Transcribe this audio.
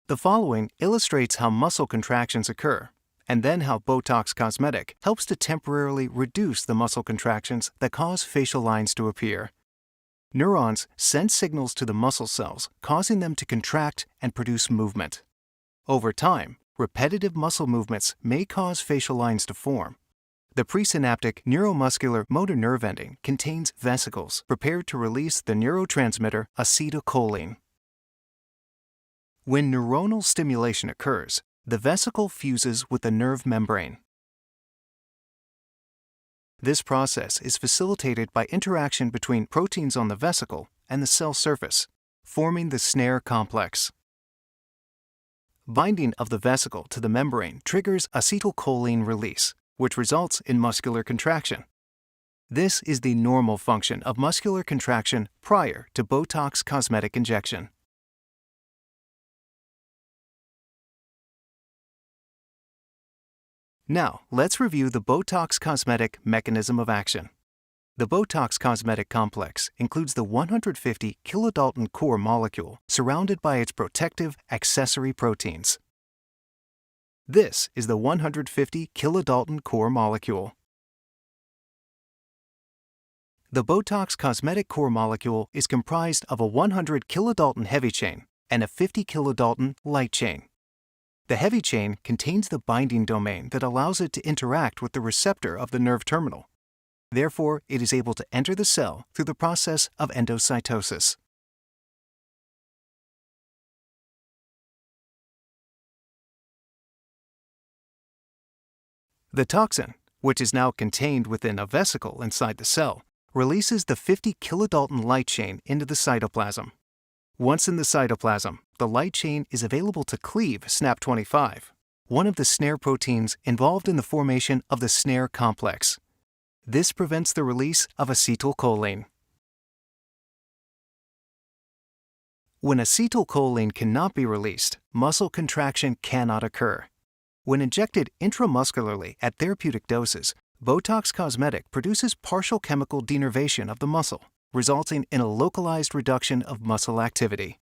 The following illustrates how muscle contractions occur, and then how Botox Cosmetic helps to temporarily reduce the muscle contractions that cause facial lines to appear. Neurons send signals to the muscle cells, causing them to contract and produce movement. Over time, repetitive muscle movements may cause facial lines to form. The presynaptic neuromuscular motor nerve ending contains vesicles prepared to release the neurotransmitter acetylcholine. When neuronal stimulation occurs, the vesicle fuses with the nerve membrane. This process is facilitated by interaction between proteins on the vesicle and the cell surface, forming the snare complex. Binding of the vesicle to the membrane triggers acetylcholine release, which results in muscular contraction. This is the normal function of muscular contraction prior to Botox cosmetic injection. Now, let's review the Botox cosmetic mechanism of action. The Botox cosmetic complex includes the 150 kilodalton core molecule surrounded by its protective accessory proteins. This is the 150 kilodalton core molecule. The Botox cosmetic core molecule is comprised of a 100 kilodalton heavy chain and a 50 kilodalton light chain. The heavy chain contains the binding domain that allows it to interact with the receptor of the nerve terminal. Therefore, it is able to enter the cell through the process of endocytosis. The toxin, which is now contained within a vesicle inside the cell, releases the 50 kilodalton light chain into the cytoplasm. Once in the cytoplasm, the light chain is available to cleave SNAP25, one of the snare proteins involved in the formation of the snare complex. This prevents the release of acetylcholine. When acetylcholine cannot be released, muscle contraction cannot occur. When injected intramuscularly at therapeutic doses, Botox Cosmetic produces partial chemical denervation of the muscle, resulting in a localized reduction of muscle activity.